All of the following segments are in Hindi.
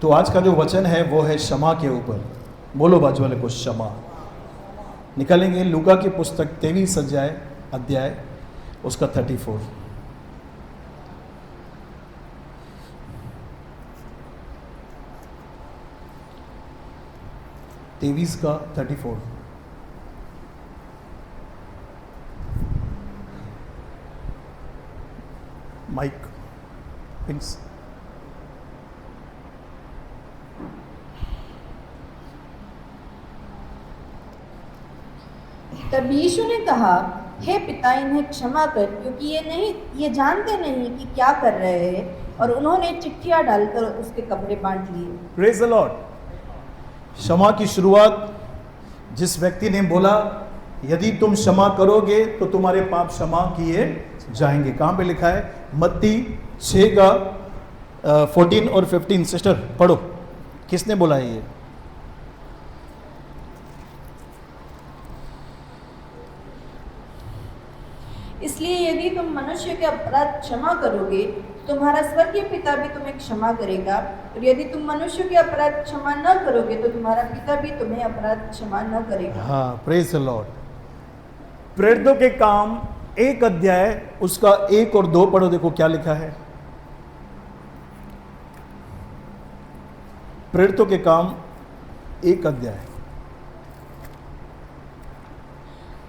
तो आज का जो वचन है वो है क्षमा के ऊपर। बोलो बाजू वाले को क्षमा। निकालेंगे लूका की पुस्तक 23 अध्याय उसका 34। तेवीस का 34। Mike please. तब यीशु ने कहा, हे पिता, इन्हें क्षमा कर, क्योंकि ये जानते नहीं कि क्या कर रहे हैं। और उन्होंने चिट्ठियां डालकर उसके कपड़े बांट लिए। Praise the Lord. क्षमा की शुरुआत जिस व्यक्ति ने बोला, यदि तुम क्षमा करोगे तो तुम्हारे पाप क्षमा किए जाएंगे। कहां पे लिखा है? मत्ती 6 का 14 और 15। सिस्टर पढ़ो, किसने बोला है ये? इसलिए यदि तुम मनुष्य के अपराध क्षमा करोगे, तुम्हारा स्वर्गीय पिता भी तुम्हें क्षमा करेगा। और यदि तुम मनुष्य के अपराध क्षमा न करोगे, तो तुम्हारा पिता भी तुम्हें अपराध क्षमा न करेगा। हाँ, प्रेज द लॉर्ड। प्रेरितों के काम 1 अध्याय उसका 1 और 2 पढ़ो, देखो क्या लिखा है। प्रेरितों के काम 1 अध्याय।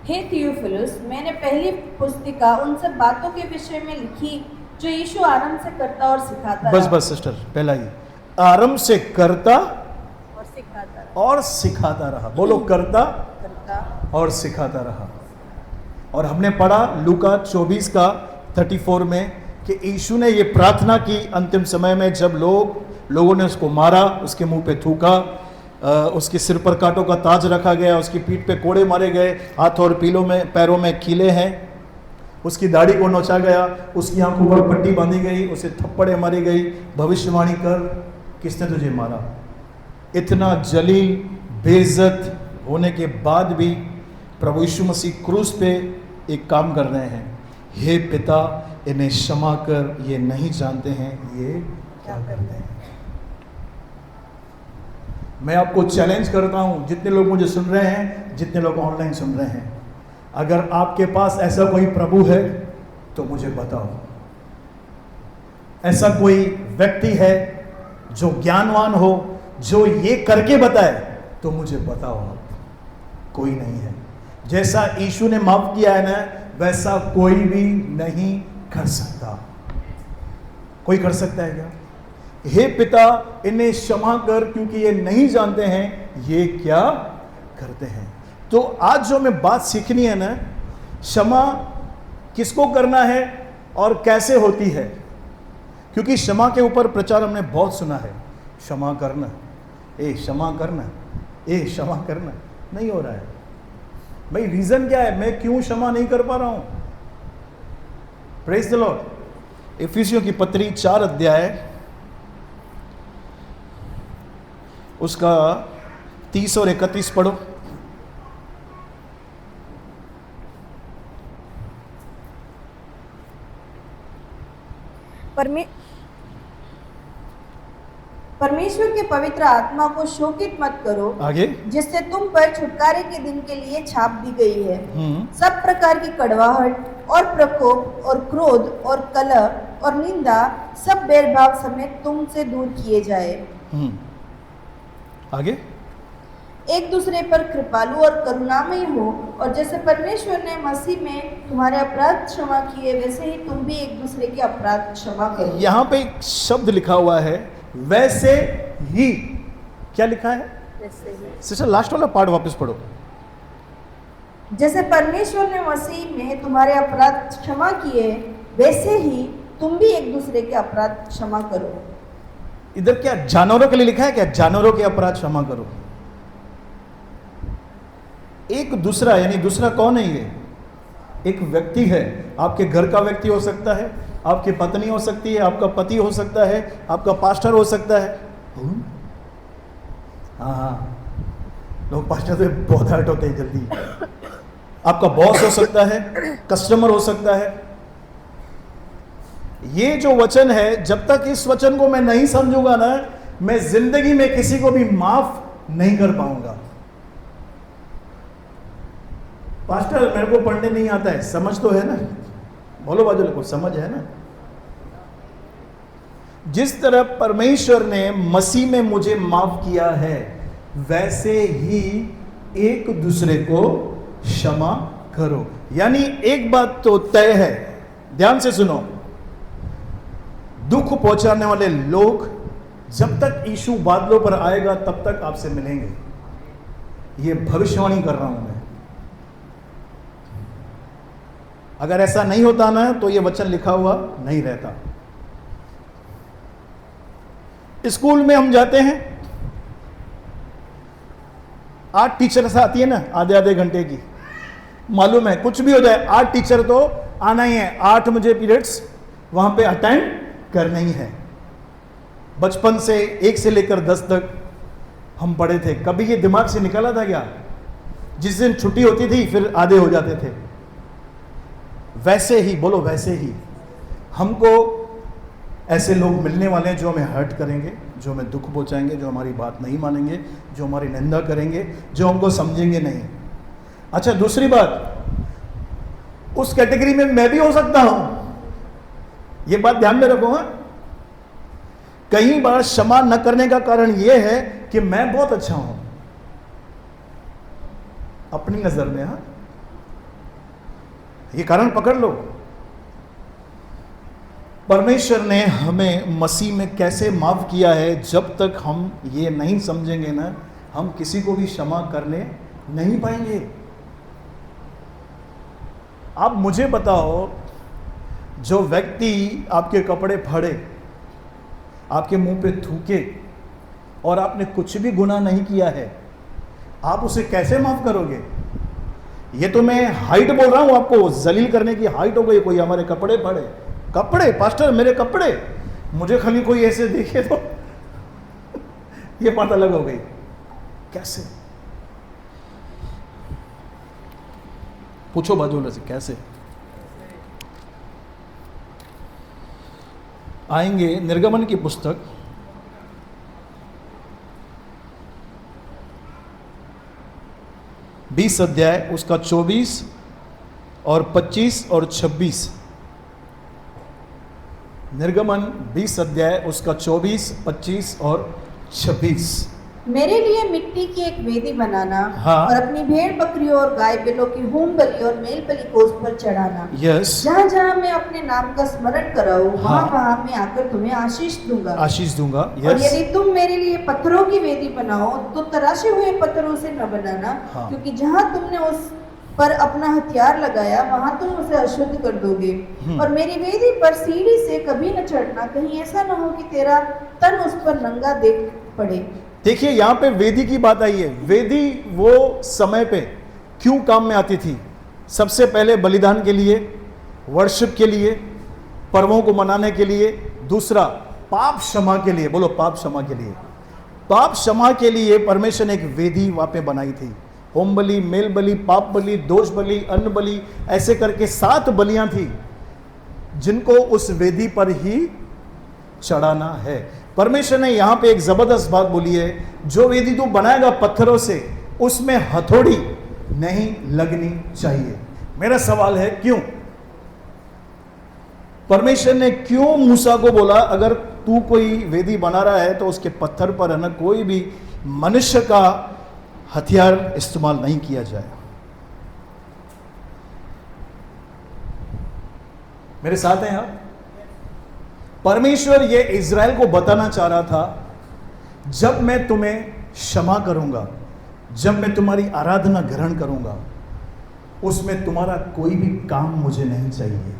हे थियोफिलुस, मैंने पहली पुस्तिका उन सब बातों के विषय में लिखी जो यीशु आरंभ से करता और सिखाता बस सिस्टर, पहला ही आरंभ से करता और सिखाता रहा। बोलो, करता और सिखाता रहा। और हमने पढ़ा लूका 24 का 34 में कि यीशु ने ये प्रार्थना की अंतिम समय में, जब लोगों ने उसको मारा, उसके मुंह पे थूका, उसके सिर पर कांटों का ताज रखा गया, उसकी पीठ पे कोड़े मारे गए, हाथ और पैरों में कीले हैं, उसकी दाढ़ी को नोचा गया, उसकी आंखों पर पट्टी बांधी गई, उसे थप्पड़े मारी गई, भविष्यवाणी कर किसने तुझे मारा। इतना जलील बेइज्जत होने के बाद भी प्रभु यीशु मसीह क्रूस पे एक काम कर रहे हैं, हे पिता, इन्हें क्षमा कर, ये नहीं जानते हैं ये क्या कर रहे हैं। मैं आपको चैलेंज करता हूं, जितने लोग मुझे सुन रहे हैं, जितने लोग ऑनलाइन सुन रहे हैं, अगर आपके पास ऐसा कोई प्रभु है तो मुझे बताओ। ऐसा कोई व्यक्ति है जो ज्ञानवान हो, जो ये करके बताए, तो मुझे बताओ आप। कोई नहीं है। जैसा यीशु ने माफ किया है ना, वैसा कोई भी नहीं कर सकता। कोई कर सकता है क्या? हे पिता, इन्हें क्षमा कर, क्योंकि ये नहीं जानते हैं ये क्या करते हैं। तो आज जो हमें बात सीखनी है ना, क्षमा किसको करना है और कैसे होती है। क्योंकि क्षमा के ऊपर प्रचार हमने बहुत सुना है, क्षमा करना, क्षमा करना, क्षमा करना। नहीं हो रहा है भाई। रीजन क्या है? मैं क्यों क्षमा नहीं कर पा रहा हूं? Praise the Lord. इफिसियों की पत्री 4 अध्याय उसका 30 और 31 पढ़ो। परमेश्वर के पवित्र आत्मा को शोकित मत करो, आगे, जिससे तुम पर छुटकारे के दिन के लिए छाप दी गई है। सब प्रकार की कड़वाहट और प्रकोप और क्रोध और कलह और निंदा सब भेदभाव समेत तुमसे दूर किए जाए। आगे, एक दूसरे पर कृपालु और करुणामय हो, और जैसे परमेश्वर ने मसीह में तुम्हारे अपराध क्षमा किए, वैसे ही तुम भी एक दूसरे के अपराध क्षमा करो। यहाँ पे एक शब्द लिखा हुआ है, वैसे ही। क्या लिखा है? वैसे ही। सिस्टर, लास्ट वाला पार्ट वापस पढ़ो। जैसे परमेश्वर ने मसीह में तुम्हारे अपराध क्षमा किए, वैसे ही तुम भी एक दूसरे के अपराध क्षमा करो। इधर क्या जानवरों के लिए लिखा है क्या? जानवरों के अपराध क्षमा करो। एक दूसरा, यानी दूसरा कौन है ये? एक व्यक्ति है। आपके घर का व्यक्ति हो सकता है, आपकी पत्नी हो सकती है, आपका पति हो सकता है, आपका पास्टर हो सकता है। हाँ, लोग पास्टर से बहुत हर्ट होते हैं जल्दी। आपका बॉस हो सकता है, कस्टमर हो सकता है। ये जो वचन है, जब तक इस वचन को मैं नहीं समझूंगा ना, मैं जिंदगी में किसी को भी माफ नहीं कर पाऊंगा। पास्टर मेरे को पढ़ने नहीं आता है, समझ तो है ना? बोलो बाजू को, समझ है ना? जिस तरह परमेश्वर ने मसीह में मुझे माफ किया है, वैसे ही एक दूसरे को क्षमा करो। यानी एक बात तो तय है, ध्यान से सुनो, दुख पहुंचाने वाले लोग जब तक यीशु बादलों पर आएगा तब तक आपसे मिलेंगे। ये भविष्यवाणी कर रहा हूं मैं। अगर ऐसा नहीं होता ना तो ये वचन लिखा हुआ नहीं रहता। स्कूल में हम जाते हैं, 8 टीचर्स आती है ना, आधे आधे घंटे की। मालूम है कुछ भी हो जाए 8 टीचर तो आना ही है, 8 मुझे पीरियड्स वहां पे अटेंड करना ही है। बचपन से 1 से लेकर 10 तक हम पढ़े थे। कभी ये दिमाग से निकला था क्या? जिस दिन छुट्टी होती थी फिर आधे हो जाते थे। वैसे ही, बोलो वैसे ही, हमको ऐसे लोग मिलने वाले हैं जो हमें हर्ट करेंगे, जो हमें दुख पहुंचाएंगे, जो हमारी बात नहीं मानेंगे, जो हमारी निंदा करेंगे, जो हमको समझेंगे नहीं। अच्छा, दूसरी बात, उस कैटेगरी में मैं भी हो सकता हूं, ये बात ध्यान में रखो। हाँ, कई बार क्षमा न करने का कारण यह है कि मैं बहुत अच्छा हूं अपनी नजर में। हाँ, ये कारण पकड़ लो। परमेश्वर ने हमें मसीह में कैसे माफ किया है, जब तक हम ये नहीं समझेंगे ना, हम किसी को भी क्षमा करने नहीं पाएंगे। आप मुझे बताओ, जो व्यक्ति आपके कपड़े फाड़े, आपके मुंह पे थूके और आपने कुछ भी गुनाह नहीं किया है, आप उसे कैसे माफ करोगे? ये तो मैं हाइट बोल रहा हूं आपको, जलील करने की हाइट हो गई। कोई हमारे कपड़े फाड़े, कपड़े, पास्टर मेरे कपड़े, मुझे खाली कोई ऐसे देखे तो ये बात अलग हो गई। कैसे? पूछो बाजू से, कैसे आएंगे? निर्गमन की पुस्तक 20 अध्याय, उसका 24 और 25 और 26। निर्गमन 20 अध्याय, उसका 24, 25 और 26। मेरे लिए मिट्टी की एक वेदी बनाना, हाँ। और अपनी भेड़ बकरियों और गाय बैलों की होम बलि और मेल बलि को उस पर चढ़ाना। यस। जहाँ जहाँ मैं अपने नाम का स्मरण कराऊं, हाँ। वहाँ वहाँ मैं आकर तुम्हें आशीष दूंगा। आशीष दूंगा। और यस। यदि तुम मेरे लिए पत्थरों की वेदी बनाओ तो तराशे हुए पत्थरों से न बनाना, हाँ। क्योंकि जहाँ तुमने उस पर अपना हथियार लगाया वहाँ तुम उसे अशुद्ध कर दोगे। और मेरी वेदी पर सीढ़ी से कभी न चढ़ना, कहीं ऐसा न हो कि तेरा तन उस पर नंगा देख पड़े। देखिए, यहां पे वेदी की बात आई है। वेदी वो समय पे क्यों काम में आती थी? सबसे पहले बलिदान के लिए, वर्शिप के लिए, पर्वों को मनाने के लिए। दूसरा, पाप क्षमा के लिए। बोलो, पाप क्षमा के लिए। पाप क्षमा के लिए परमेश्वर ने एक वेदी वहां पे बनाई थी। होम बलि, मेल बलि, पाप बलि, दोष बलि, अन्न बलि, ऐसे करके 7 बलियां थी जिनको उस वेदी पर ही चढ़ाना है। परमेश्वर ने यहां पे एक जबरदस्त बात बोली है, जो वेदी तू बनाएगा पत्थरों से, उसमें हथौड़ी नहीं लगनी चाहिए। मेरा सवाल है, क्यों? परमेश्वर ने क्यों मूसा को बोला, अगर तू कोई वेदी बना रहा है तो उसके पत्थर पर है ना कोई भी मनुष्य का हथियार इस्तेमाल नहीं किया जाए? मेरे साथ हैं आप? परमेश्वर ये इज़राइल को बताना चाह रहा था, जब मैं तुम्हें क्षमा करूंगा, जब मैं तुम्हारी आराधना ग्रहण करूंगा, उसमें तुम्हारा कोई भी काम मुझे नहीं चाहिए।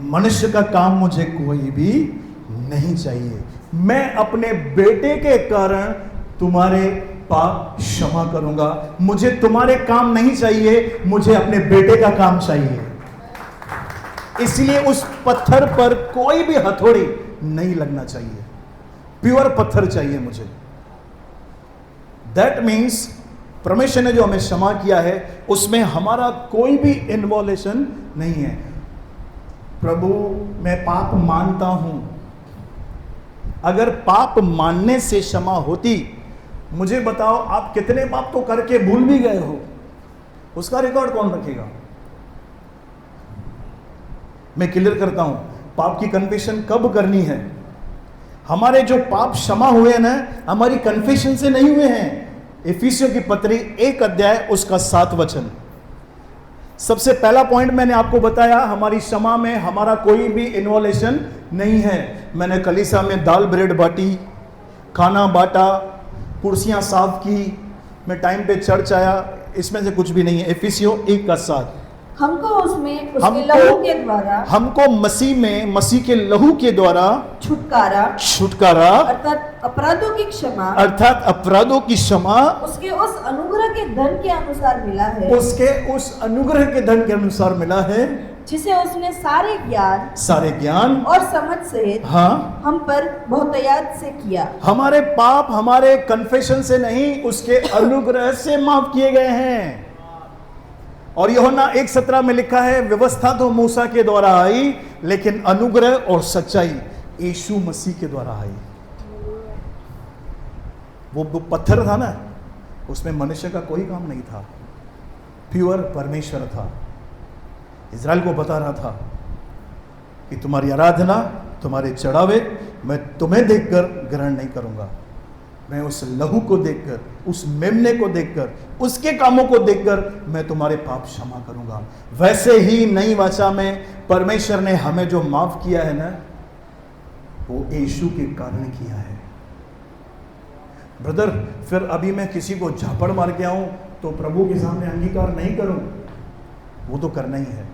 मनुष्य का काम मुझे कोई भी नहीं चाहिए। मैं अपने बेटे के कारण तुम्हारे पाप क्षमा करूंगा। मुझे तुम्हारे काम नहीं चाहिए, मुझे अपने बेटे का काम चाहिए। इसलिए उस पत्थर पर कोई भी हथौड़ी नहीं लगना चाहिए, प्योर पत्थर चाहिए मुझे। दैट मीन्स परमेश्वर ने जो हमें क्षमा किया है उसमें हमारा कोई भी इन्वॉल्वेशन नहीं है। प्रभु, मैं पाप मानता हूं, अगर पाप मानने से क्षमा होती, मुझे बताओ आप कितने पाप तो करके भूल भी गए हो, उसका रिकॉर्ड कौन रखेगा? मैं क्लियर करता हूं, पाप की कन्फेशन कब करनी है? हमारे जो पाप क्षमा हुए हैं ना, हमारी कन्फेशन से नहीं हुए हैं। इफिसियों की पत्री 1 अध्याय उसका 7 वचन। सबसे पहला पॉइंट मैंने आपको बताया, हमारी क्षमा में हमारा कोई भी इन्वॉल्वेशन नहीं है। मैंने कलीसिया में दाल ब्रेड बांटी, खाना बांटा, कुर्सियां साफ की, मैं टाइम पे चर्च आया, इसमें से कुछ भी नहीं है। इफिसियों 1 का 7। हमको उसमें उसके लहू के द्वारा, हमको मसीह में, मसीह के लहू के द्वारा छुटकारा अर्थात अपराधों की क्षमा, अर्थात अपराधों की क्षमा उसके उस अनुग्रह के धन के अनुसार मिला है, उसके उस अनुग्रह के धन के अनुसार मिला है, जिसे उसने सारे ज्ञान और समझ से हाँ हम पर बहुतायत से किया। हमारे पाप हमारे कन्फेशन से नहीं, उसके अनुग्रह से माफ किए गए हैं। और यूहन्ना 1:17 में लिखा है, व्यवस्था तो मूसा के द्वारा आई, लेकिन अनुग्रह और सच्चाई यीशु मसीह के द्वारा आई। वो पत्थर था ना, उसमें मनुष्य का कोई काम नहीं था, प्योर परमेश्वर था। इज़राइल को बता रहा था कि तुम्हारी आराधना, तुम्हारे चढ़ावे मैं तुम्हें देखकर ग्रहण नहीं करूंगा, मैं उस लहू को देखकर, उस मेमने को देखकर, उसके कामों को देखकर मैं तुम्हारे पाप क्षमा करूंगा। वैसे ही नई वाचा में परमेश्वर ने हमें जो माफ किया है ना, वो यीशु के कारण किया है। ब्रदर, फिर अभी मैं किसी को झापड़ मार के आऊं तो प्रभु के सामने अंगीकार नहीं करूं, वो तो करना ही है।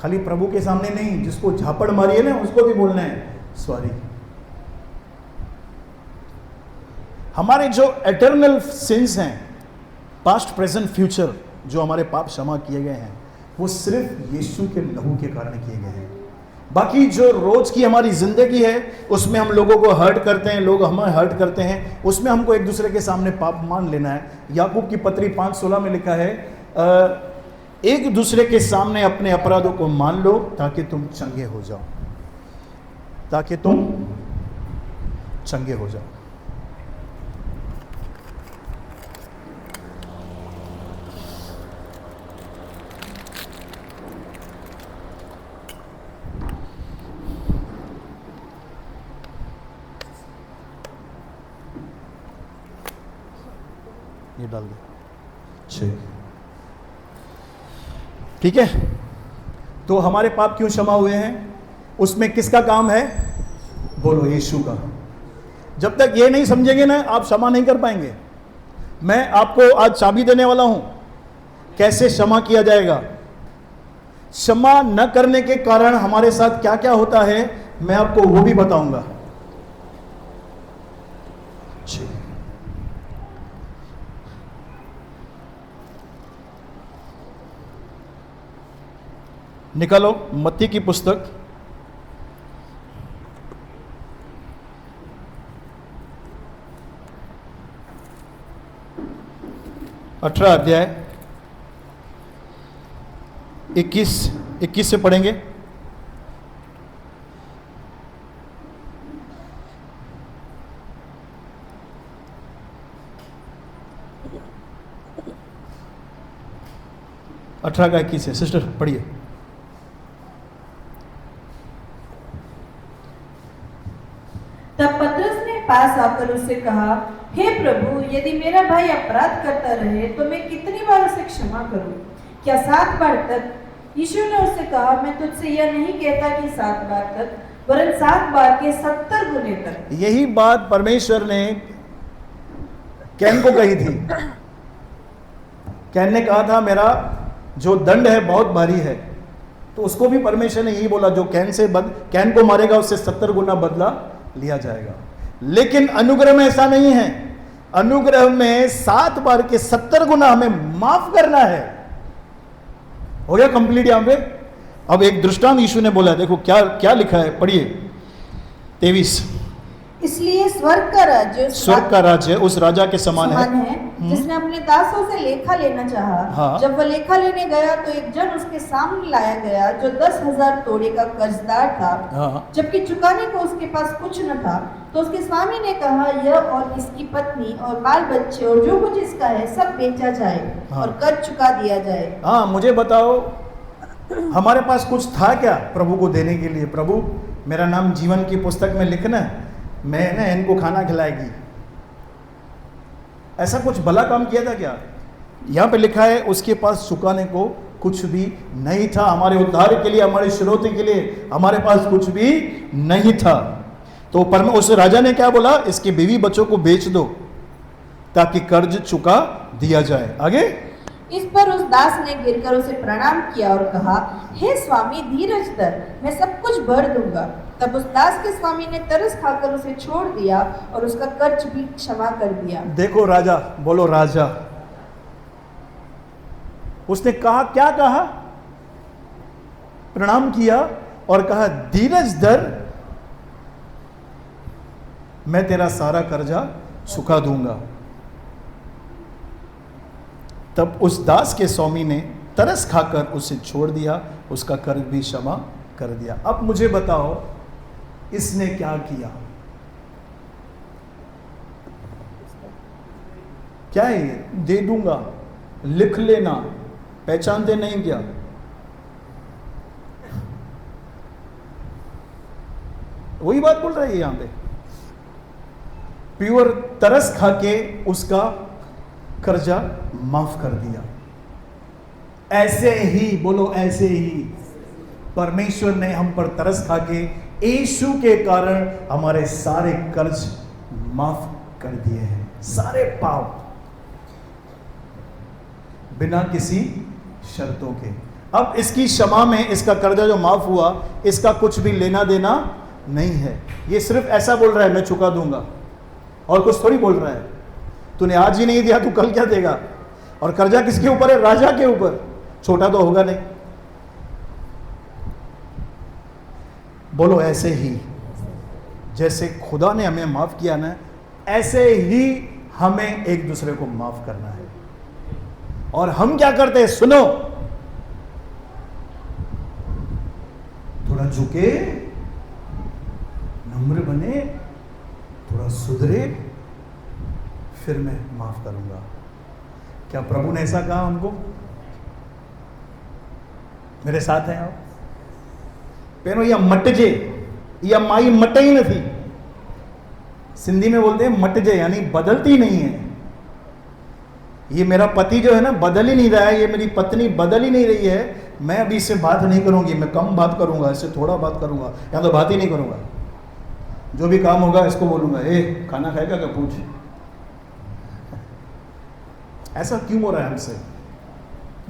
खाली प्रभु के सामने नहीं, जिसको झापड़ मारी है ना, उसको भी बोलना है सॉरी। हमारे जो एटर्नल सिंस हैं, पास्ट प्रेजेंट फ्यूचर, जो हमारे पाप क्षमा किए गए हैं, वो सिर्फ यीशु के लहू के कारण किए गए हैं। बाकी जो रोज की हमारी जिंदगी है, उसमें हम लोगों को हर्ट करते हैं, लोग हमें हर्ट करते हैं, उसमें हमको एक दूसरे के सामने पाप मान लेना है। याकूब की पत्री 5:16 में लिखा है, एक दूसरे के सामने अपने अपराधों को मान लो ताकि तुम चंगे हो जाओ, ताकि तुम चंगे हो जाओ। ये डाल दे, ठीक है। तो हमारे पाप क्यों क्षमा हुए हैं? उसमें किसका काम है? बोलो, यीशु का। जब तक ये नहीं समझेंगे ना, आप क्षमा नहीं कर पाएंगे। मैं आपको आज चाबी देने वाला हूं, कैसे क्षमा किया जाएगा। क्षमा न करने के कारण हमारे साथ क्या क्या होता है, मैं आपको वो भी बताऊंगा। निकालो मत्ती की पुस्तक 18 अध्याय 21 से पढ़ेंगे। अठारह का 21 है। सिस्टर पढ़िए। तब पतरस ने पास आकर उससे कहा, हे प्रभु, यदि मेरा भाई अपराध करता रहे तो मैं कितनी बार उसे क्षमा करूं? क्या 7 बार तक? यीशु ने उससे कहा, मैं तुझसे यह नहीं कहता कि 7 बार तक, वरन 7 बार के 70 गुने तक। यही बात परमेश्वर ने कैन को कही थी। कैन ने कहा था, मेरा जो दंड है बहुत भारी है, तो उसको भी परमेश्वर ने यही बोला, जो कैन को मारेगा उससे 70 गुना बदला लिया जाएगा। लेकिन अनुग्रह में ऐसा नहीं है। अनुग्रह में 7 बार के 70 गुना हमें माफ करना है। हो गया कंप्लीट यहां पे। अब एक दृष्टांत यीशु ने बोला, देखो क्या क्या लिखा है, पढ़िए 23। इसलिए स्वर्ग का राज्य उस स्वर्ग का राज्य उस राजा के समान है है जिसने अपने दासों से लेखा लेना चाहा। हाँ। जब वह लेखा लेने गया तो एक जन उसके सामने लाया गया जो 10,000 तोड़े का कर्जदार था, हाँ। जबकि चुकाने को उसके पास कुछ न था। तो उसके स्वामी ने कहा, यह और इसकी पत्नी और बाल बच्चे और जो कुछ इसका है सब बेचा जाए हाँ। और कर्ज चुका दिया जाए। हाँ, मुझे बताओ हमारे पास कुछ था क्या प्रभु को देने के लिए? प्रभु मेरा नाम जीवन की पुस्तक में लिखना, मैं ना इनको खाना खिलाएगी, ऐसा कुछ भला काम किया था क्या? यहाँ पे लिखा है उसके पास चुकाने को कुछ भी नहीं था। हमारे उद्धार के लिए, हमारे श्रोते के लिए हमारे पास कुछ भी नहीं था। तो उस राजा ने क्या बोला? इसके बीवी बच्चों को बेच दो ताकि कर्ज चुका दिया जाए। आगे, इस पर उस दास ने गिरकर उसे प्रणाम किया और कहा, हे स्वामी धीरज धर, मैं सब कुछ भर दूंगा। तब उस दास के स्वामी ने तरस खाकर उसे छोड़ दिया और उसका कर्ज भी क्षमा कर दिया। देखो राजा, बोलो राजा। उसने कहा, क्या कहा? प्रणाम किया और कहा, धीरज धर, मैं तेरा सारा कर्जा चुका दूंगा। तब उस दास के स्वामी ने तरस खाकर उसे छोड़ दिया, उसका कर्ज भी क्षमा कर दिया। अब मुझे बताओ इसने क्या किया? क्या है ये? दे दूंगा, लिख लेना, पहचानते नहीं क्या? वही बात बोल रही है यहां पे। प्योर तरस खा के उसका कर्जा माफ कर दिया। ऐसे ही, बोलो ऐसे ही, परमेश्वर ने हम पर तरस खा के यीशु के कारण हमारे सारे कर्ज माफ कर दिए हैं, सारे पाप, बिना किसी शर्तों के। अब इसकी क्षमा में इसका कर्जा जो माफ हुआ, इसका कुछ भी लेना देना नहीं है। ये सिर्फ ऐसा बोल रहा है, मैं चुका दूंगा, और कुछ थोड़ी बोल रहा है। तूने आज ही नहीं दिया, तू कल क्या देगा? और कर्जा किसके ऊपर है? राजा के ऊपर। छोटा तो होगा नहीं। बोलो ऐसे ही, जैसे खुदा ने हमें माफ किया ना, ऐसे ही हमें एक दूसरे को माफ करना है। और हम क्या करते हैं? सुनो, थोड़ा झुके, नम्र बने, थोड़ा सुधरे, फिर मैं माफ करूंगा। क्या प्रभु ने ऐसा कहा हमको? मेरे साथ हैं आप? पेनो या मटजे, या माई मटे ही नहीं। सिंधी में बोलते हैं मटजे, यानी बदलती नहीं है। ये मेरा पति जो है ना, बदल ही नहीं रहा है, ये मेरी पत्नी बदल ही नहीं रही है। मैं अभी इससे बात नहीं करूंगी, मैं कम बात करूंगा, इससे थोड़ा बात करूंगा, या तो बात ही नहीं करूंगा। जो भी काम होगा इसको बोलूंगा, ए खाना खाएगा क्या? पूछ। ऐसा क्यों हो रहा है हमसे?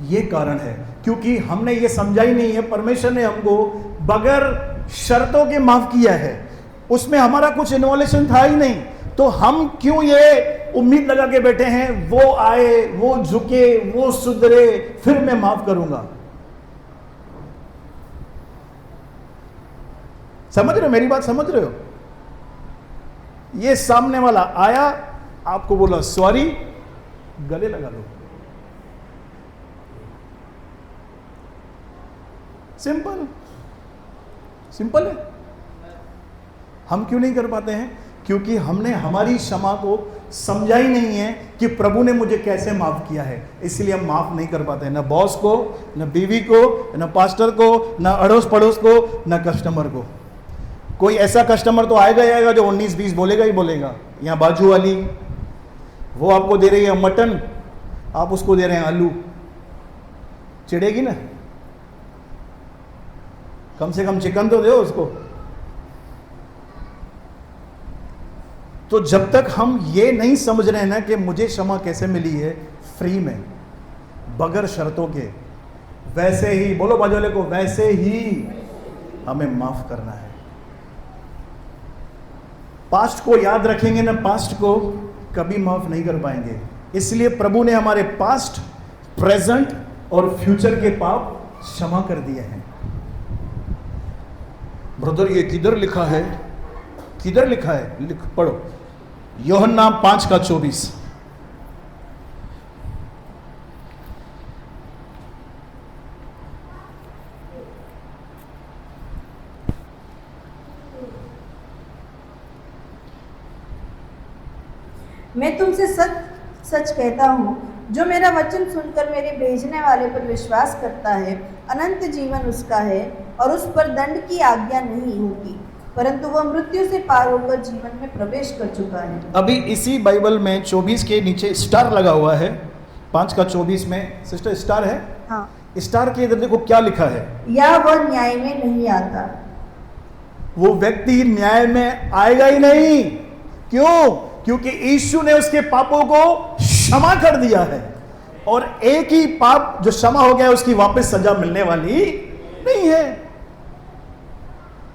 ये कारण है क्योंकि हमने ये समझा ही नहीं है, परमेश्वर ने हमको बगैर शर्तों के माफ किया है, उसमें हमारा कुछ इन्वॉल्यूशन था ही नहीं। तो हम क्यों ये उम्मीद लगा के बैठे हैं, वो आए, वो झुके, वो सुधरे, फिर मैं माफ करूंगा? समझ रहे हो मेरी बात? समझ रहे हो? ये सामने वाला आया, आपको बोला सॉरी, गले लगा लो। सिंपल सिंपल है। हम क्यों नहीं कर पाते हैं? क्योंकि हमने हमारी क्षमा को समझा ही नहीं है कि प्रभु ने मुझे कैसे माफ किया है, इसलिए हम माफ नहीं कर पाते। न बॉस को, न बीवी को, न पास्टर को, न अड़ोस पड़ोस को, न कस्टमर को। कोई ऐसा कस्टमर तो आएगा ही आएगा जो 19-20 बोलेगा ही बोलेगा। यहाँ बाजू वाली, वो आपको दे रही है मटन, आप उसको दे रहे हैं आलू, चिढ़ेगी ना? कम से कम चिकन तो दो उसको। तो जब तक हम ये नहीं समझ रहे हैं ना कि मुझे क्षमा कैसे मिली है, फ्री में, बगैर शर्तों के, वैसे ही, बोलो बाजू वाले को, वैसे ही हमें माफ करना है। पास्ट को याद रखेंगे ना, पास्ट को कभी माफ नहीं कर पाएंगे। इसलिए प्रभु ने हमारे पास्ट, प्रेजेंट और फ्यूचर के पाप क्षमा कर दिए हैं। ब्रदर ये किधर लिखा है किधर लिखा है, लिख पढ़ो, यूहन्ना 5:24। मैं तुमसे सच सच कहता हूँ, जो मेरा वचन सुनकर मेरे भेजने वाले पर विश्वास करता है, अनंत जीवन उसका है और उस पर दंड की आज्ञा नहीं होगी, परंतु वह मृत्यु से पार होकर जीवन में प्रवेश कर चुका है। अभी इसी बाइबल में 24 के नीचे स्टार लगा हुआ है, 5:24 में सिस्टर स्टार है। हाँ। स्टार के इधर देखो क्या लिखा है, या वह न्याय में नहीं आता। वो व्यक्ति न्याय में आएगा ही नहीं। क्यों? क्योंकि यीशु ने उसके पापों को क्षमा कर दिया है, और एक ही पाप जो क्षमा हो गया उसकी वापस सजा मिलने वाली नहीं है।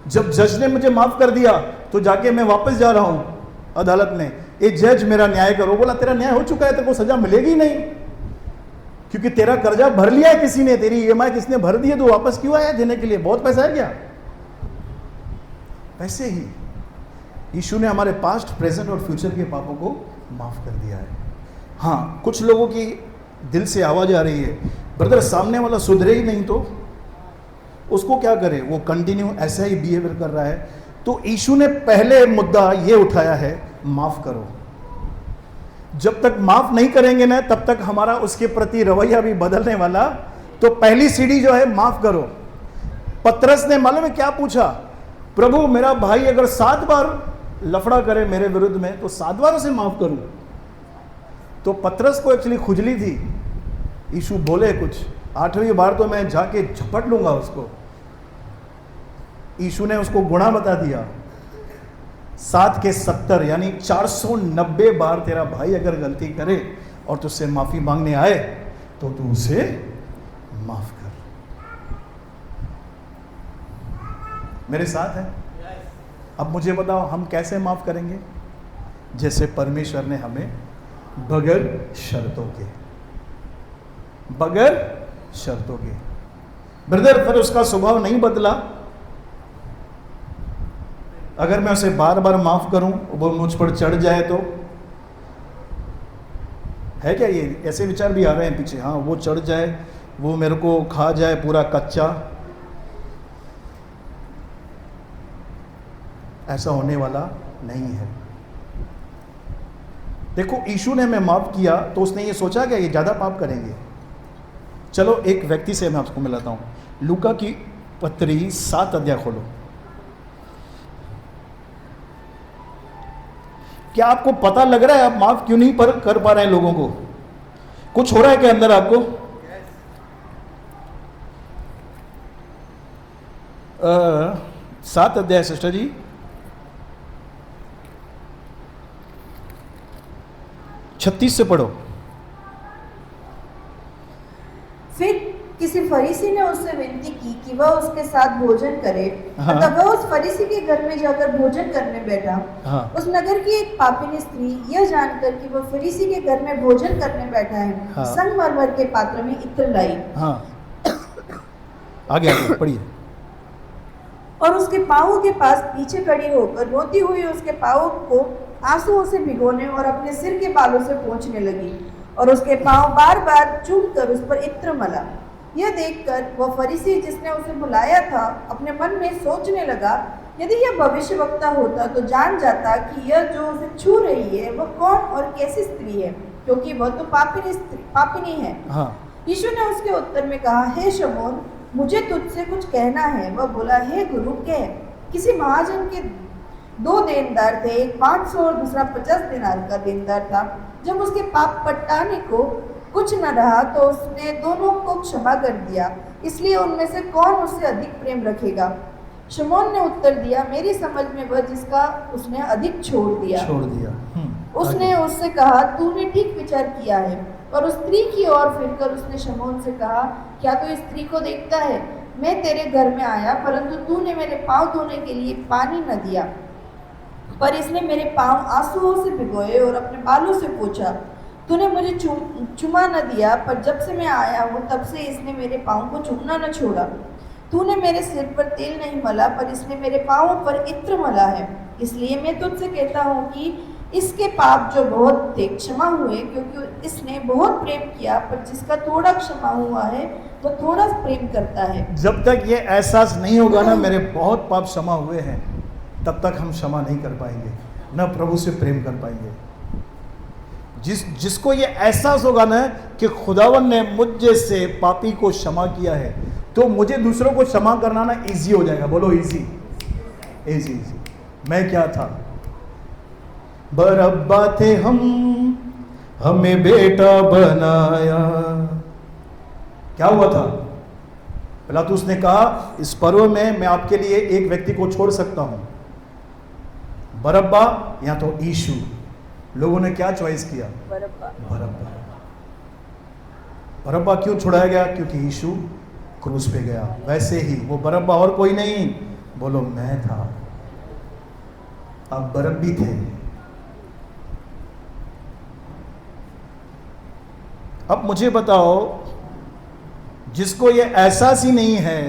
जब जज ने मुझे माफ कर दिया तो जाके मैं वापस जा रहा हूं अदालत में, ए जज मेरा न्याय करो, बोला तेरा न्याय हो चुका है, तेरे को सजा मिलेगी नहीं, क्योंकि तेरा कर्जा भर लिया है किसी ने, तेरी ईएमआई किसने भर दी है, तो वापस क्यों आया देने के लिए, बहुत पैसा है क्या? वैसे ही यीशु ने हमारे पास्ट, प्रेजेंट और फ्यूचर के पापों को माफ कर दिया है। हाँ, कुछ लोगों की दिल से आवाज आ रही है, ब्रदर सामने वाला सुधरे ही नहीं तो उसको क्या करे, वो कंटिन्यू ऐसा ही बिहेवियर कर रहा है। तो यीशु ने पहले मुद्दा ये उठाया है, माफ करो। जब तक माफ नहीं करेंगे ना, तब तक हमारा उसके प्रति रवैया भी बदलने वाला। तो पहली सीढ़ी जो है, माफ करो। पतरस ने मालूम है क्या पूछा, प्रभु मेरा भाई अगर 7 बार लफड़ा करे मेरे विरुद्ध में तो 7 बार उसे माफ करूं। तो पतरस को एक्चुअली खुजली थी, यीशु बोले कुछ, 8वीं बार तो मैं जाके झपट लूंगा उसको। यीशु ने उसको गुणा बता दिया, 7 के 70 यानी 490 बार तेरा भाई अगर गलती करे और तुझसे माफी मांगने आए तो तू उसे माफ कर। मेरे साथ है? अब मुझे बताओ हम कैसे माफ करेंगे? जैसे परमेश्वर ने हमें बगैर शर्तों के, बगैर शर्तों के। ब्रदर फिर उसका स्वभाव नहीं बदला, अगर मैं उसे बार बार माफ करूं, वो मुझ पर चढ़ जाए तो है क्या? ये ऐसे विचार भी आ रहे हैं पीछे, हाँ वो चढ़ जाए, वो मेरे को खा जाए पूरा कच्चा, ऐसा होने वाला नहीं है। देखो यीशु ने हमें माफ किया तो उसने ये सोचा कि ये ज्यादा पाप करेंगे। चलो एक व्यक्ति से मैं आपको मिलाता हूं, लूका की पत्री 7 अध्याय खोलो। क्या आपको पता लग रहा है आप माफ क्यों नहीं कर पा रहे हैं लोगों को? कुछ हो रहा है क्या अंदर आपको? 7 अध्याय सिस्टर जी, छत्तीस से पढ़ो। फिर किसी फरीसी ने उससे विनती की कि वह उसके साथ भोजन करे। हाँ। तब वह उस फरीसी के घर में जाकर भोजन करने बैठा। हाँ। उस नगर की एक पापिनी स्त्री यह जानकर कि वह फरीसी के घर में भोजन करने बैठा है, हाँ। संगमरमर के पात्र में इत्र लाई। हाँ आगे आगे पढ़िए। और उसके पाँवों के पास पीछे खड़ी होकर रोती हुई उसके पाँवों को आंसुओं से भिगोने और अपने सिर के बालों से पोंछने लगी और उसके पाँव बार बार चूमकर उस पर इत्र मला। यह देखकर वह फरीसी जिसने उसे बुलाया था अपने मन में सोचने लगा, यदि यह भविष्यवक्ता होता तो जान जाता कि यह जो उसे छू रही है वह कौन और कैसी स्त्री है, क्योंकि वह तो पापिनी है। हाँ। यीशु ने उसके उत्तर में कहा, हे शमौन, मुझे तुझसे कुछ कहना है। वह बोला, हे गुरु कह। किसी महाजन के 2 देनदार थे, एक 500 और दूसरा 50 दिनार का देनदार था। जब उसके पाप पटाने को कुछ न रहा तो उसने दोनों को क्षमा कर दिया, इसलिए उनमें से कौन उससे अधिक प्रेम रखेगा? शमौन ने उत्तर दिया, मेरी समझ में वह जिसका उसने अधिक छोड़ दिया। उसने उससे कहा, तूने ठीक विचार किया है। और उस स्त्री की ओर फिरकर उसने शमौन से कहा, क्या तू इस स्त्री को देखता है? मैं तेरे घर में आया, परंतु तूने मेरे पाँव धोने के लिए पानी न दिया, पर इसने मेरे पाँव आंसुओं से भिगोए और अपने बालों से पोंछा। तूने मुझे चुमा न दिया, पर जब से मैं आया हूँ तब से इसने मेरे पाँव को चूमना न छोड़ा। तूने मेरे सिर पर तेल नहीं मला, पर इसने मेरे पाँवों पर इत्र मला है। इसलिए मैं तुझसे कहता हूँ कि इसके पाप जो बहुत थे क्षमा हुए, क्योंकि इसने बहुत प्रेम किया। पर जिसका थोड़ा क्षमा हुआ है वो थोड़ा प्रेम करता है। जब तक ये एहसास नहीं होगा ना मेरे बहुत पाप क्षमा हुए हैं, तब तक हम क्षमा नहीं कर पाएंगे, न प्रभु से प्रेम कर पाएंगे। जिसको ये एहसास होगा ना कि खुदावन ने मुझ जैसे पापी को क्षमा किया है, तो मुझे दूसरों को क्षमा करना ना इजी हो जाएगा। बोलो इजी, इजी इजी। मैं क्या था, बरअब्बा थे हम, हमें बेटा बनाया। क्या हुआ था? पिलातुस ने कहा इस पर्व में मैं आपके लिए एक व्यक्ति को छोड़ सकता हूं, बरअब्बा या तो यीशु। लोगों ने क्या चॉइस किया? बरअब्बा। बरअब्बा क्यों छुड़ाया गया? क्योंकि यीशु क्रूस पे गया। वैसे ही वो बरअब्बा और कोई नहीं, बोलो मैं था। आप बरअब्बी थे। अब मुझे बताओ, जिसको ये एहसास ही नहीं है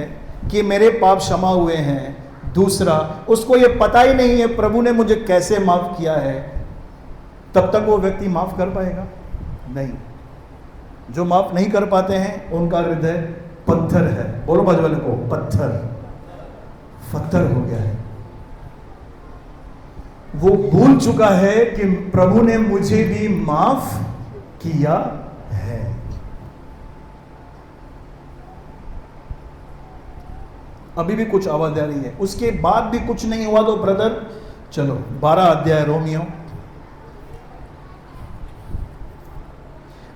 कि मेरे पाप क्षमा हुए हैं, दूसरा उसको ये पता ही नहीं है प्रभु ने मुझे कैसे माफ किया है, तब तक वो व्यक्ति माफ कर पाएगा? नहीं। जो माफ नहीं कर पाते हैं उनका हृदय पत्थर है। बोलो बाजू वाले को, पत्थर हो गया है। वो भूल चुका है कि प्रभु ने मुझे भी माफ किया है। अभी भी कुछ आवाज आ रही है, उसके बाद भी कुछ नहीं हुआ तो ब्रदर चलो 12 अध्याय रोमियो।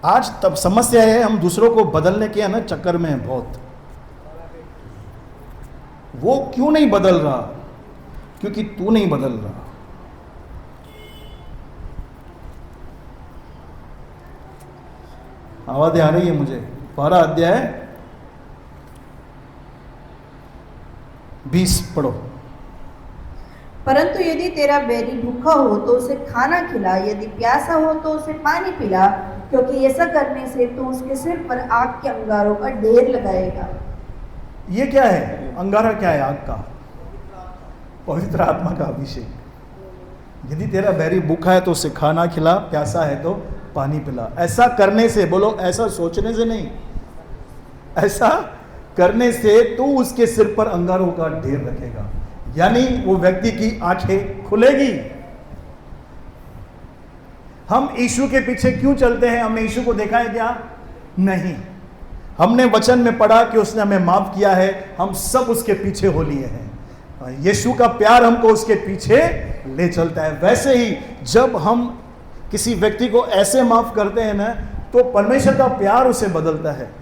आज तब समस्या है हम दूसरों को बदलने के ना चक्कर में हैं बहुत। वो क्यों नहीं बदल रहा? क्योंकि तू नहीं बदल रहा। आवाज़ें आ रही है मुझे। 12 अध्याय 20 पढ़ो। परंतु यदि तेरा बैरी भूखा हो तो उसे खाना खिला, यदि प्यासा हो तो उसे पानी पिला, क्योंकि ऐसा करने से तू उसके सिर पर आग के अंगारों का ढेर लगाएगा। ये क्या है? अंगारा क्या है? आग का, पवित्र आत्मा का अभिषेक। यदि तेरा बैरी भूखा है तो उसे खाना खिला, प्यासा है तो पानी पिला। ऐसा करने से, बोलो ऐसा सोचने से नहीं, ऐसा करने से तू उसके सिर पर अंगारों का ढेर रखेगा। यानी वो व्यक्ति की आंखें खुलेगी। हम यीशु के पीछे क्यों चलते हैं? हमने यीशु को देखा है क्या? नहीं। हमने वचन में पढ़ा कि उसने हमें माफ किया है, हम सब उसके पीछे हो लिए हैं। यीशु का प्यार हमको उसके पीछे ले चलता है। वैसे ही जब हम किसी व्यक्ति को ऐसे माफ करते हैं ना, तो परमेश्वर का प्यार उसे बदलता है।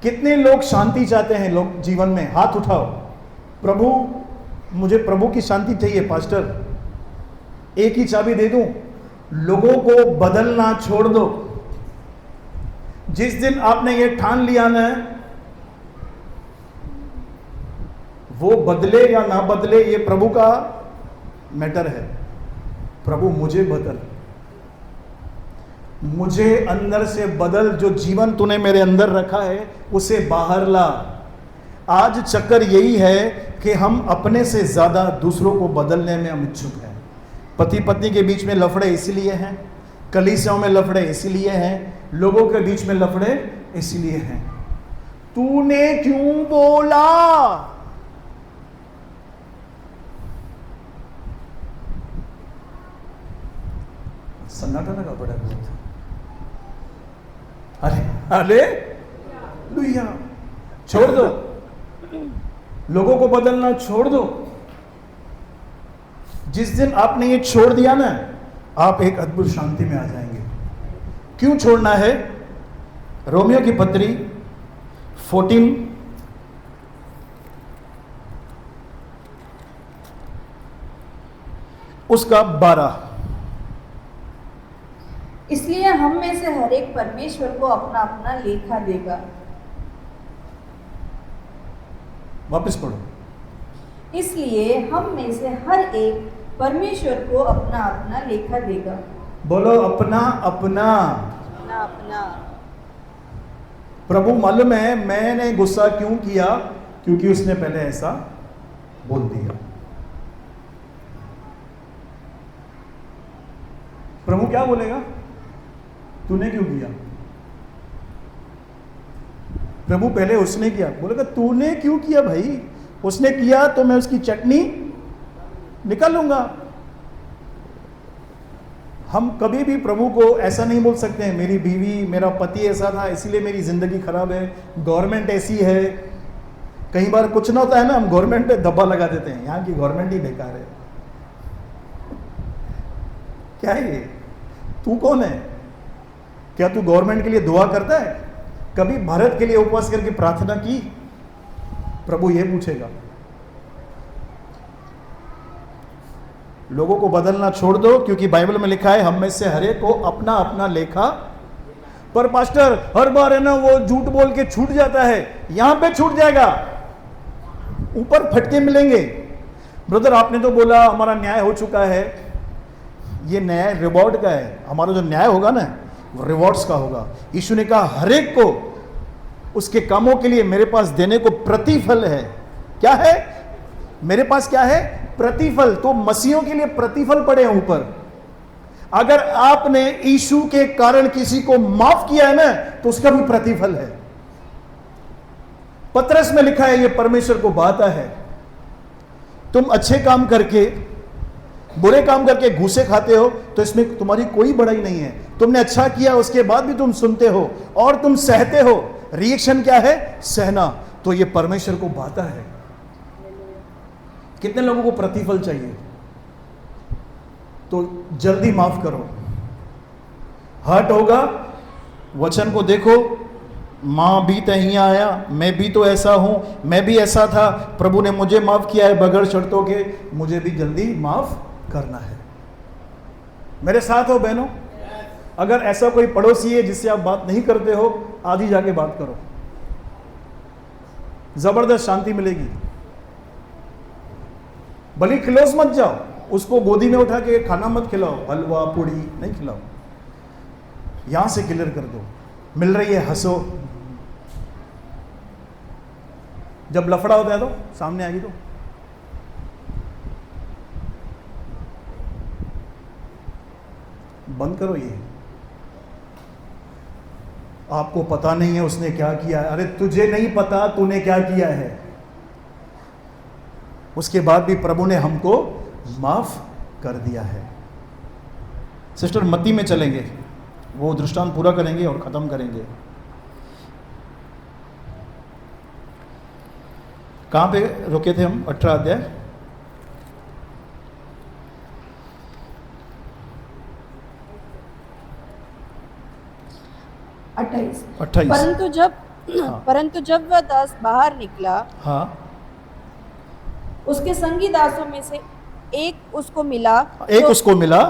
कितने लोग शांति चाहते हैं लोग जीवन में? हाथ उठाओ। प्रभु, मुझे प्रभु की शांति चाहिए पास्टर। एक ही चाबी दे दूं, लोगों को बदलना छोड़ दो। जिस दिन आपने ये ठान लिया ना, वो बदले या ना बदले ये प्रभु का मैटर है। प्रभु मुझे बदल, मुझे अंदर से बदल, जो जीवन तूने मेरे अंदर रखा है उसे बाहर ला। आज चक्कर यही है कि हम अपने से ज्यादा दूसरों को बदलने में हम इच्छुक हैं। पति पत्नी के बीच में लफड़े इसीलिए हैं, कलीसियाओं में लफड़े इसीलिए हैं, लोगों के बीच में लफड़े इसीलिए हैं। तूने क्यों बोला? सन्नाटा लगा पड़ा बहुत। अरे अरे लुइया, छोड़ दो, लोगों को बदलना छोड़ दो। जिस दिन आपने ये छोड़ दिया ना, आप एक अद्भुत शांति में आ जाएंगे। क्यों छोड़ना है? रोमियो की पत्री 14 उसका 12। इसलिए हम में से हर एक परमेश्वर को अपना अपना लेखा देगा। वापस पढ़ो। इसलिए हम में से हर एक परमेश्वर को अपना अपना लेखा देगा। बोलो अपना अपना। अपना अपना। प्रभु मालूम है मैंने गुस्सा क्यों किया, क्योंकि उसने पहले ऐसा बोल दिया। प्रभु क्या बोलेगा? तूने क्यों किया? प्रभु पहले उसने किया, बोलेगा तूने क्यों किया भाई? उसने किया तो मैं उसकी चटनी निकालूंगा। हम कभी भी प्रभु को ऐसा नहीं बोल सकते हैं मेरी बीवी मेरा पति ऐसा था इसीलिए मेरी जिंदगी खराब है, गवर्नमेंट ऐसी है। कई बार कुछ ना होता है ना, हम गवर्नमेंट पे धब्बा लगा देते हैं, यहाँ की गवर्नमेंट ही बेकार है। क्या है ये? तू कौन है? क्या तू गवर्नमेंट के लिए दुआ करता है? कभी भारत के लिए उपवास करके प्रार्थना की? प्रभु ये पूछेगा। लोगों को बदलना छोड़ दो, क्योंकि बाइबल में लिखा है हम में से हर एक को अपना अपना लेखा। पर पास्टर हर बार है ना वो झूठ बोल के छूट जाता है, यहां पे छूट जाएगा, ऊपर फटके मिलेंगे। ब्रदर आपने तो बोला हमारा न्याय हो चुका है, ये न्याय रिवॉर्ड का है। हमारा जो न्याय होगा ना वो रिवॉर्ड्स का होगा। यीशु ने कहा हर एक को उसके कामों के लिए मेरे पास देने को प्रतिफल है। क्या है मेरे पास? क्या है? प्रतिफल। तो मसीहों के लिए प्रतिफल पड़े हैं ऊपर। अगर आपने यीशु के कारण किसी को माफ किया है ना तो उसका भी प्रतिफल है। पतरस में लिखा है ये परमेश्वर को भाता है। तुम अच्छे काम करके बुरे काम करके घूसे खाते हो तो इसमें तुम्हारी कोई बड़ाई नहीं है। तुमने अच्छा किया उसके बाद भी तुम सुनते हो और तुम सहते हो। रिएक्शन क्या है? सहना। तो ये परमेश्वर को भाता है। कितने लोगों को प्रतिफल चाहिए? तो जल्दी माफ करो। हर्ट होगा, वचन को देखो, मां भी तहीं आया, मैं भी तो ऐसा हूं, मैं भी ऐसा था, प्रभु ने मुझे माफ किया है बगैर शर्तों के, मुझे भी जल्दी माफ करना है। मेरे साथ हो बहनों? अगर ऐसा कोई पड़ोसी है जिससे आप बात नहीं करते हो, आज ही जाके बात करो, जबरदस्त शांति मिलेगी। भले क्लोज मत जाओ, उसको गोदी में उठा के खाना मत खिलाओ, हलवा पूड़ी नहीं खिलाओ, यहां से क्लियर कर दो। मिल रही है हंसो। जब लफड़ा होता है तो सामने आएगी तो बंद करो। ये आपको पता नहीं है उसने क्या किया है। अरे तुझे नहीं पता तूने क्या किया है। उसके बाद भी प्रभु ने हमको माफ कर दिया है। सिस्टर मत्ती में चलेंगे, वो दृष्टांत पूरा करेंगे और खत्म करेंगे। कहां पे रुके थे हम? 18 अध्याय 28। परंतु जब वह दास बाहर निकला, हाँ, उसके संगी दासों में से एक उसको मिला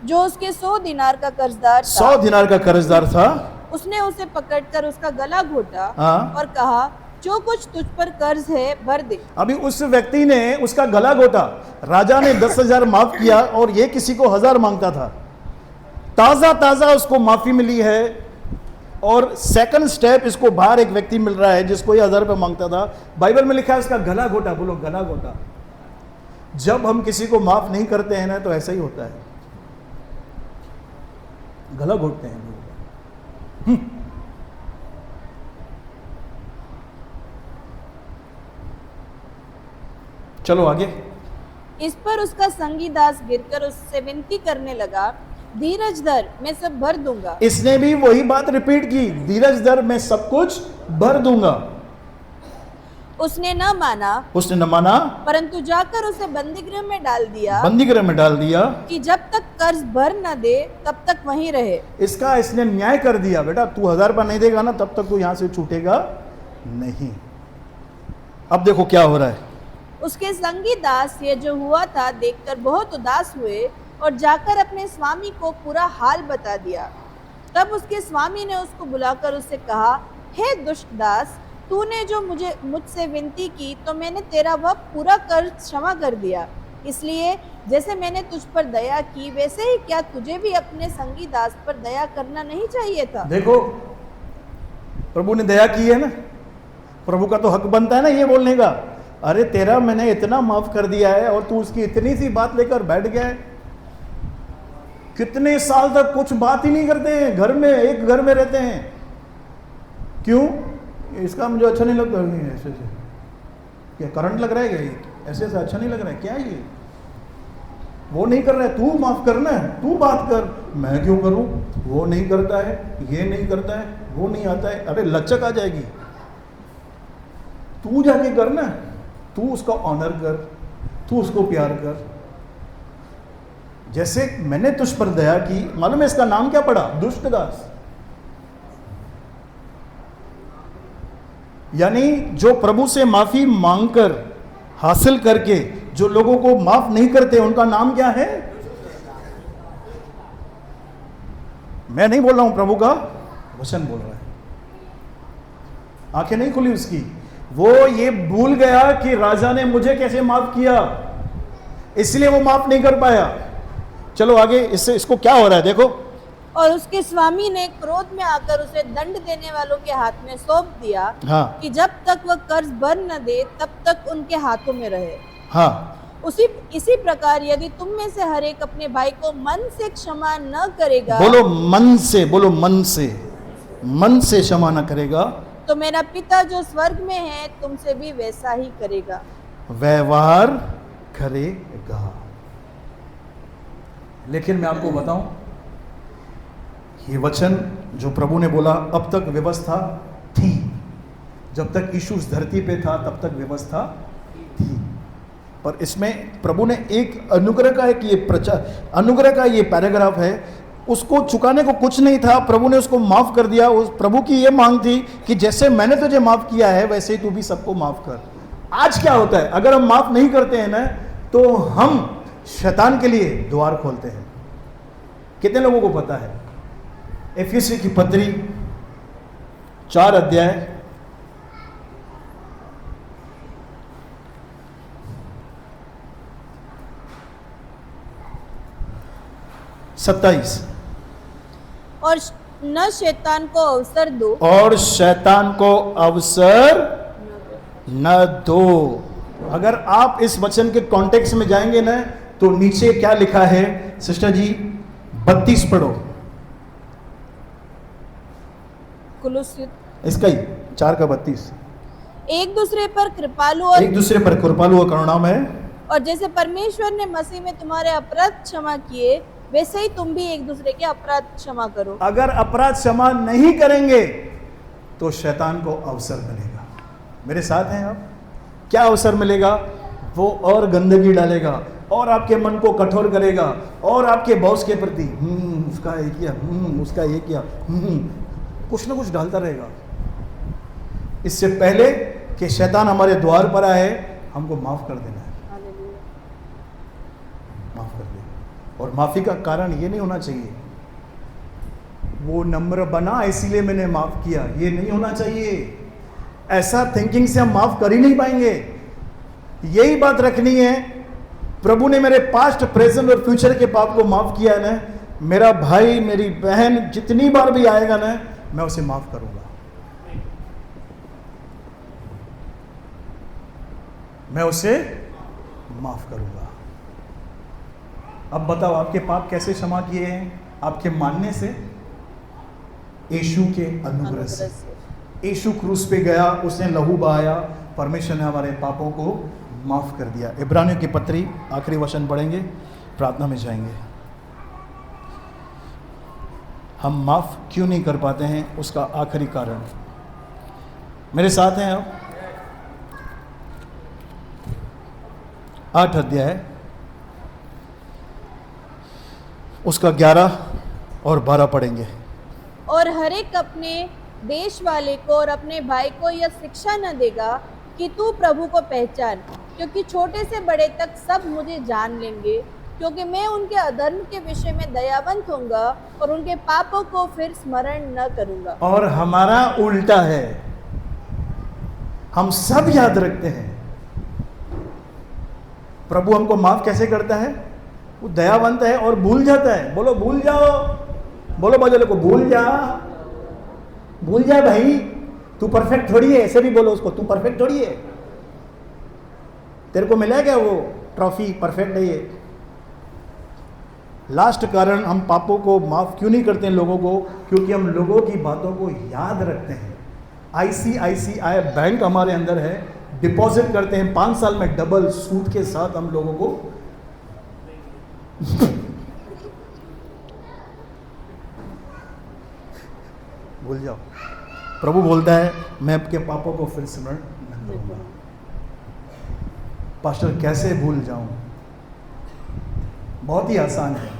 जो उसके 100 दिनार का कर्जदार था। 100 दिनार का कर्जदार था। उसने उसे पकड़कर उसका गला घोटा, हाँ, और कहा जो कुछ तुझ पर कर्ज है भर दे। अभी उस व्यक्ति ने उसका गला घोटा। राजा ने 10,000 माफ किया और ये किसी को 1000 मांगता था। ताजा ताजा उसको माफी मिली है। और सेकंड स्टेप इसको बाहर एक व्यक्ति मिल रहा है जिसको ये 1000 रुपये मांगता था। बाइबल में लिखा है उसका गला घोटा। बोलो गला घोटा। जब हम किसी को माफ नहीं करते हैं ना तो ऐसा ही होता है, गला घोटते हैं लोग। चलो आगे। इस पर उसका संगी दास गिरकर उससे विनती करने लगा, धीरज धर, मैं सब भर दूंगा। इसने भी वही बात रिपीट की, धीरज धर, मैं सब कुछ भर दूंगा। उसने न माना, परंतु जाकर उसे बंदीगृह में डाल दिया कि जब तक कर्ज भर न दे तब तक वहीं रहे। इसका इसने न्याय कर दिया। बेटा तू 1000 रुपया नहीं देगा ना तब तक तू यहां से छूटेगा नहीं। अब देखो क्या हो रहा है। उसके संगी दास ये जो हुआ था देखकर बहुत उदास हुए और जाकर अपने स्वामी को पूरा हाल बता दिया। तब उसके स्वामी ने उसको बुलाकर उससे कहा, हे दुष्ट दास, तूने जो मुझसे विनती की तो मैंने तेरा वह पूरा कर्ज क्षमा कर दिया। इसलिए जैसे मैंने तुझ पर दया की वैसे ही क्या तुझे भी अपने संगी दास पर दया करना नहीं चाहिए था? देखो प्रभु ने दया की है ना, प्रभु का तो हक बनता है ना ये बोलने का अरे तेरा मैंने इतना माफ कर दिया है और तू उसकी इतनी सी बात लेकर बैठ गया है। कितने साल तक कुछ बात ही नहीं करते हैं, घर में एक घर में रहते हैं। क्यों? इसका मुझे अच्छा नहीं लगता। ऐसे से क्या करंट लग रहा है क्या? ये ऐसे ऐसे अच्छा नहीं लग रहा है क्या? ये वो नहीं कर रहा है, तू माफ करना है, तू बात कर। मैं क्यों करूं? वो नहीं करता है, ये नहीं करता है, वो नहीं आता है। अरे लचक आ जाएगी। तू जाके करना, तू उसका ऑनर कर, तू उसको प्यार कर। जैसे मैंने तुझ पर दया की, मालूम है इसका नाम क्या पड़ा? दुष्ट दास। यानी जो प्रभु से माफी मांगकर हासिल करके जो लोगों को माफ नहीं करते, उनका नाम क्या है? मैं नहीं बोल रहा हूं, प्रभु का वचन बोल रहा है। आंखें नहीं खुली उसकी। वो ये भूल गया कि राजा ने मुझे कैसे माफ किया, इसलिए वो माफ नहीं कर पाया। चलो आगे, इससे इसको क्या हो रहा है देखो। और उसके स्वामी ने क्रोध में आकर उसे दंड देने वालों के हाथ में सौंप दिया, हाँ कि जब तक वह कर्ज भर न दे तब तक उनके हाथों में रहे। हाँ। इसी प्रकार यदि तुम में से हर एक अपने भाई को मन से क्षमा न करेगा, बोलो मन से, बोलो मन से, मन से क्षमा न करेगा, तो मेरा पिता जो स्वर्ग में है तुमसे भी वैसा ही करेगा। व्यवहार करेगा। लेकिन मैं आपको बताऊं, ये वचन जो प्रभु ने बोला, अब तक व्यवस्था थी। जब तक यीशु इस धरती पे था तब तक व्यवस्था थी। पर इसमें प्रभु ने एक अनुग्रह का, एक ये अनुग्रह का ये पैराग्राफ है, उसको चुकाने को कुछ नहीं था। प्रभु ने उसको माफ कर दिया। उस प्रभु की ये मांग थी कि जैसे मैंने तुझे माफ किया है वैसे ही तू भी सबको माफ कर। आज क्या होता है, अगर हम माफ नहीं करते हैं ना, तो हम शैतान के लिए द्वार खोलते हैं। कितने लोगों को पता है? एफिसी की पत्री 4 अध्याय 27। और न शैतान को अवसर दो, और शैतान को अवसर न दो। अगर आप इस वचन के कॉन्टेक्स्ट में जाएंगे ना, तो नीचे क्या लिखा है सिस्टर जी? 32 पढ़ो। इसका ही 4 का 32। एक दूसरे पर कृपालु और एक दूसरे पर कृपालु और करुणामय है। और जैसे परमेश्वर ने मसीह में तुम्हारे अपराध क्षमा किए, वैसे ही तुम भी एक दूसरे के अपराध क्षमा करो। अगर अपराध क्षमा नहीं करेंगे तो शैतान को अवसर मिलेगा। मेरे साथ हैं आप? क्या अवसर मिलेगा? वो और गंदगी डालेगा और आपके मन को कठोर करेगा और आपके बॉस के प्रति उसका ये किया, उसका ये किया, कुछ ना कुछ डालता रहेगा। इससे पहले कि शैतान हमारे द्वार पर आए, हमको माफ कर देना है। माफ कर देना। और माफी का कारण ये नहीं होना चाहिए वो नम्र बना इसीलिए मैंने माफ किया, ये नहीं होना चाहिए। ऐसा थिंकिंग से हम माफ कर ही नहीं पाएंगे। यही बात रखनी है, प्रभु ने मेरे पास्ट, प्रेजेंट और फ्यूचर के पाप को माफ किया है ना, मेरा भाई मेरी बहन जितनी बार भी आएगा ना, मैं उसे माफ करूंगा। मैं उसे माफ करूंगा। अब बताओ, आपके पाप कैसे क्षमा किए हैं? आपके मानने से, यीशु के अनुग्रह से। यीशु क्रूस पे गया, उसने लहू बहाया, परमेश्वर ने हमारे पापों को माफ कर दिया। इब्रानियों की पत्री आखिरी वचन पढ़ेंगे, प्रार्थना में जाएंगे। हम माफ क्यों नहीं कर पाते हैं, उसका आखिरी कारण। मेरे साथ हैं आप? 8 अध्याय उसका 11 और 12 पढ़ेंगे। और हर एक अपने देश वाले को और अपने भाई को यह शिक्षा न देगा कि तू प्रभु को पहचान, क्योंकि छोटे से बड़े तक सब मुझे जान लेंगे, क्योंकि मैं उनके अधर्म के विषय में दयावंत होऊंगा और उनके पापों को फिर स्मरण न करूंगा। और हमारा उल्टा है, हम सब याद रखते हैं। प्रभु हमको माफ कैसे करता है? वो दयावंत है और भूल जाता है। बोलो भूल जाओ, बोलो बाजू को भूल जा, भूल जा भाई, तू परफेक्ट थोड़ी है। ऐसे भी बोलो उसको, तू परफेक्ट थोड़ी है। तेरे को मिला क्या वो ट्रॉफी, परफेक्ट है ये? लास्ट कारण हम पापों को माफ क्यों नहीं करते हैं लोगों को? क्योंकि हम लोगों की बातों को याद रखते हैं। ICICI बैंक हमारे अंदर है, डिपॉजिट करते हैं 5 साल में डबल सूद के साथ हम लोगों को भूल जाओ। प्रभु बोलता है मैं आपके पापों को फिर स्मरण न करूंगा। पास्टर कैसे भूल जाऊं? बहुत ही आसान है,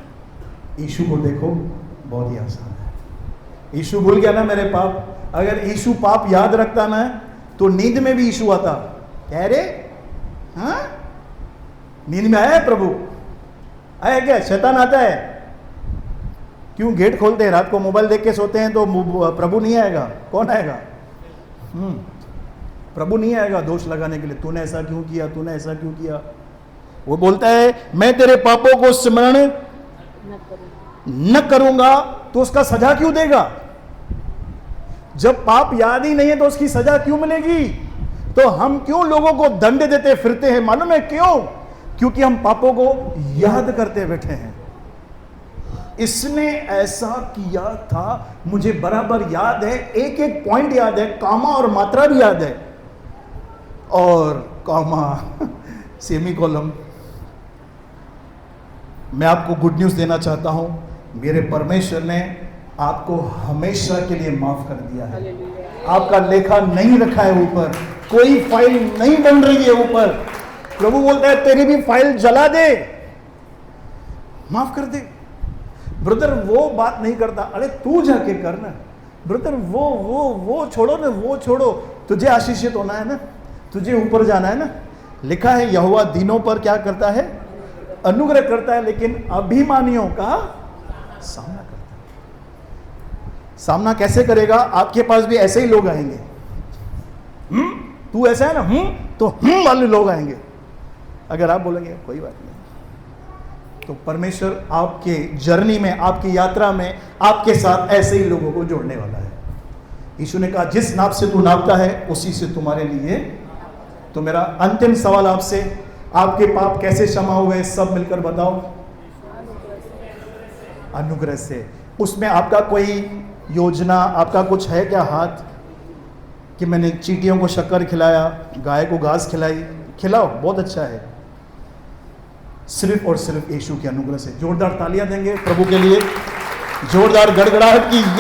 यीशु को देखो, बहुत ही आसान है। यीशु भूल गया ना मेरे पाप। अगर यीशु पाप याद रखता ना तो नींद में भी यीशु आता, कह रे हाँ नींद में आया है प्रभु? आया क्या? शैतान आता है। क्यों गेट खोलते हैं? रात को मोबाइल देख के सोते हैं तो प्रभु नहीं आएगा? कौन आएगा? प्रभु नहीं आएगा दोष लगाने के लिए, तूने ऐसा क्यों किया, तूने ऐसा क्यों किया। वो बोलता है मैं तेरे पापों को स्मरण न करूंगा, तो उसका सजा क्यों देगा? जब पाप याद ही नहीं है तो उसकी सजा क्यों मिलेगी? तो हम क्यों लोगों को दंड देते फिरते हैं? मालूम है क्यों? क्योंकि हम पापों को याद करते बैठे हैं। इसने ऐसा किया था, मुझे बराबर याद है, एक एक पॉइंट याद है, कामा और मात्रा भी याद है, और कामा सेमी कॉलम। मैं आपको गुड न्यूज़ देना चाहता हूं, मेरे परमेश्वर ने आपको हमेशा के लिए माफ कर दिया है। आपका लेखा नहीं रखा है ऊपर, कोई फाइल नहीं बन रही है ऊपर। प्रभु बोलता है तेरी भी फाइल जला दे, माफ कर दे। ब्रदर वो बात नहीं करता, अरे तू जाके करना। ब्रदर वो छोड़ो ना, वो छोड़ो, तुझे आशीषित होना है ना, तुझे ऊपर जाना है ना। लिखा है यहोवा दीनों पर क्या करता है? अनुग्रह करता है, लेकिन अभिमानियों का सामना करता है। सामना कैसे करेगा? आपके पास भी ऐसे ही लोग आएंगे। तू ऐसा है ना, तो वाले लोग आएंगे। अगर आप बोलेंगे कोई बात नहीं, तो परमेश्वर आपके जर्नी में, आपकी यात्रा में आपके साथ ऐसे ही लोगों को जोड़ने वाला है। यीशु ने कहा जिस नाप से तू नापता है उसी से तुम्हारे लिए। तो मेरा अंतिम सवाल आपसे, आपके पाप कैसे क्षमा हुए? सब मिलकर बताओ। अनुग्रह से। उसमें आपका कोई योजना, आपका कुछ है क्या हाथ कि मैंने चींटियों को शक्कर खिलाया, गाय को घास खिलाई? खिलाओ, बहुत अच्छा है। सिर्फ और सिर्फ यीशु के अनुग्रह से। जोरदार तालियां देंगे प्रभु के लिए, जोरदार गड़गड़ाहट की